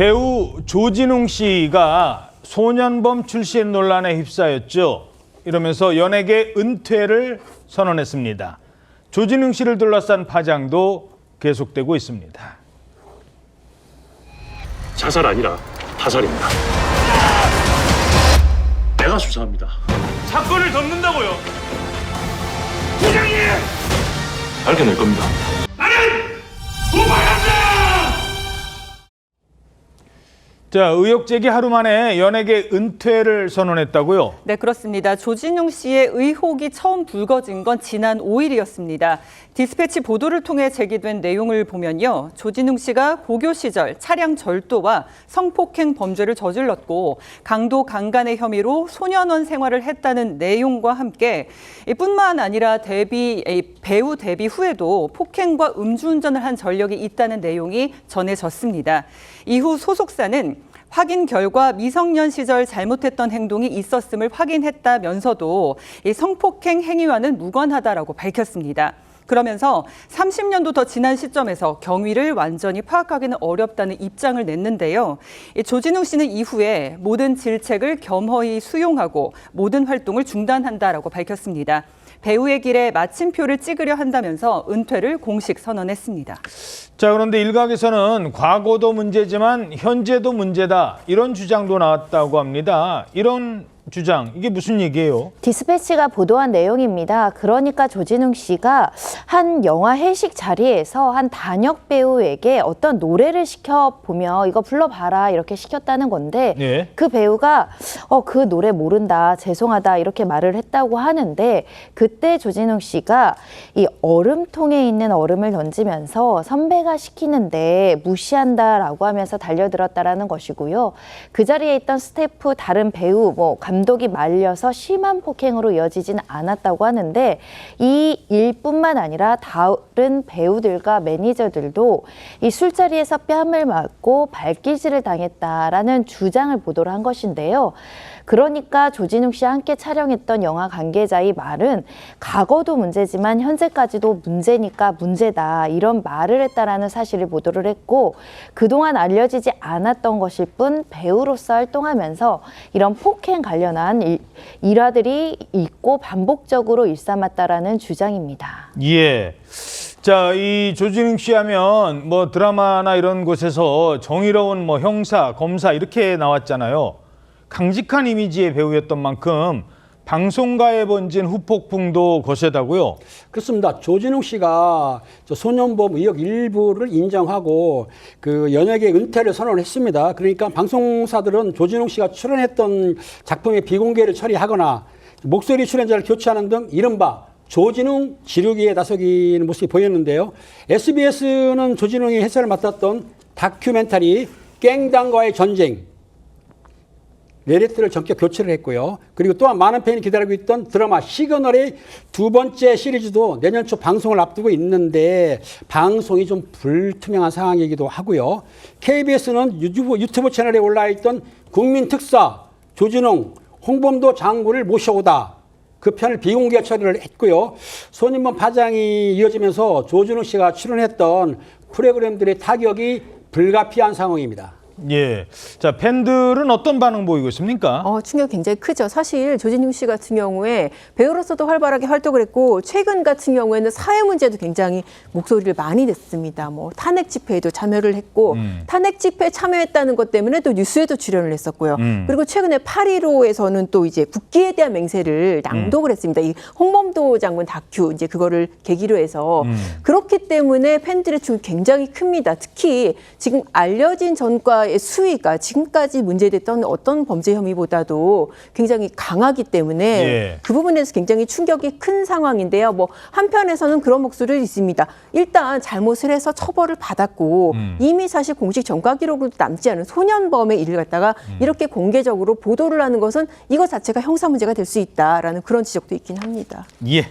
배우 조진웅 씨가 소년범 출신 논란에 휩싸였죠. 이러면서 연예계 은퇴를 선언했습니다. 조진웅 씨를 둘러싼 파장도 계속되고 있습니다. 자살 아니라 타살입니다. 내가 수사합니다. 사건을 덮는다고요? 부장님! 밝혀낼 겁니다. 나는 고발한다! 자, 의혹 제기 하루 만에 연예계 은퇴를 선언했다고요? 네, 그렇습니다. 조진웅 씨의 의혹이 처음 불거진 건 지난 5일이었습니다. 디스패치 보도를 통해 제기된 내용을 보면요. 조진웅 씨가 고교 시절 차량 절도와 성폭행 범죄를 저질렀고 강도 강간의 혐의로 소년원 생활을 했다는 내용과 함께 뿐만 아니라 배우 데뷔 후에도 폭행과 음주운전을 한 전력이 있다는 내용이 전해졌습니다. 이후 소속사는 확인 결과 미성년 시절 잘못했던 행동이 있었음을 확인했다면서도 이 성폭행 행위와는 무관하다라고 밝혔습니다. 그러면서 30년도 더 지난 시점에서 경위를 완전히 파악하기는 어렵다는 입장을 냈는데요. 조진웅 씨는 이후에 모든 질책을 겸허히 수용하고 모든 활동을 중단한다라고 밝혔습니다. 배우의 길에 마침표를 찍으려 한다면서 은퇴를 공식 선언했습니다. 자, 그런데 일각에서는 과거도 문제지만 현재도 문제다, 이런 주장도 나왔다고 합니다. 이런 주장, 이게 무슨 얘기예요? 디스패치가 보도한 내용입니다. 그러니까 조진웅 씨가 한 영화 회식 자리에서 한 단역 배우에게 어떤 노래를 시켜보며 이거 불러봐라 이렇게 시켰다는 건데 네. 그 배우가 그 노래 모른다, 죄송하다 이렇게 말을 했다고 하는데 그때 조진웅 씨가 이 얼음통에 있는 얼음을 던지면서 선배가 시키는데 무시한다라고 하면서 달려들었다라는 것이고요. 그 자리에 있던 스태프, 다른 배우, 감독이 말려서 심한 폭행으로 이어지진 않았다고 하는데 이 일뿐만 아니라 다른 배우들과 매니저들도 이 술자리에서 뺨을 맞고 발기질을 당했다라는 주장을 보도를 한 것인데요. 그러니까 조진웅 씨와 함께 촬영했던 영화 관계자의 말은 과거도 문제지만 현재까지도 문제니까 문제다, 이런 말을 했다라는 사실을 보도를 했고, 그동안 알려지지 않았던 것일 뿐 배우로서 활동하면서 이런 폭행 관련한 일화들이 있고 반복적으로 일삼았다라는 주장입니다. 예. 자, 이 조진웅 씨 하면 드라마나 이런 곳에서 정의로운 형사, 검사 이렇게 나왔잖아요. 강직한 이미지의 배우였던 만큼 방송가에 번진 후폭풍도 거세다고요? 그렇습니다. 조진웅 씨가 소년범 의혹 일부를 인정하고 그 연예계 은퇴를 선언했습니다. 그러니까 방송사들은 조진웅 씨가 출연했던 작품의 비공개를 처리하거나 목소리 출연자를 교체하는 등 이른바 조진웅 지르기에 나서기는 모습이 보였는데요. SBS는 조진웅이 해설을 맡았던 다큐멘터리 갱단과의 전쟁 레리트를 전격 교체를 했고요. 그리고 또한 많은 팬이 기다리고 있던 드라마 시그널의 두 번째 시리즈도 내년 초 방송을 앞두고 있는데 방송이 좀 불투명한 상황이기도 하고요. KBS는 유튜브 채널에 올라있던 국민특사 조진웅, 홍범도 장군을 모셔오다, 그 편을 비공개 처리를 했고요. 소년범 파장이 이어지면서 조진웅 씨가 출연했던 프로그램들의 타격이 불가피한 상황입니다. 예. 자, 팬들은 어떤 반응 보이고 있습니까? 충격이 굉장히 크죠. 사실 조진웅 씨 같은 경우에 배우로서도 활발하게 활동을 했고 최근 같은 경우에는 사회 문제도 굉장히 목소리를 많이 냈습니다. 탄핵 집회에도 참여를 했고 탄핵 집회에 참여했다는 것 때문에 또 뉴스에도 출연을 했었고요. 그리고 최근에 8.15에서는 또 이제 국기에 대한 맹세를 낭독을 했습니다. 이 홍범도 장군 다큐 이제 그거를 계기로 해서 그렇기 때문에 팬들의 충격이 굉장히 큽니다. 특히 지금 알려진 전과의 수위가 지금까지 문제됐던 어떤 범죄 혐의보다도 굉장히 강하기 때문에 예. 그 부분에서 굉장히 충격이 큰 상황인데요. 한편에서는 그런 목소리도 있습니다. 일단 잘못을 해서 처벌을 받았고 이미 사실 공식 전과 기록으로 남지 않은 소년범의 일을 갖다가 이렇게 공개적으로 보도를 하는 것은 이것 자체가 형사 문제가 될 수 있다라는 그런 지적도 있긴 합니다. 예.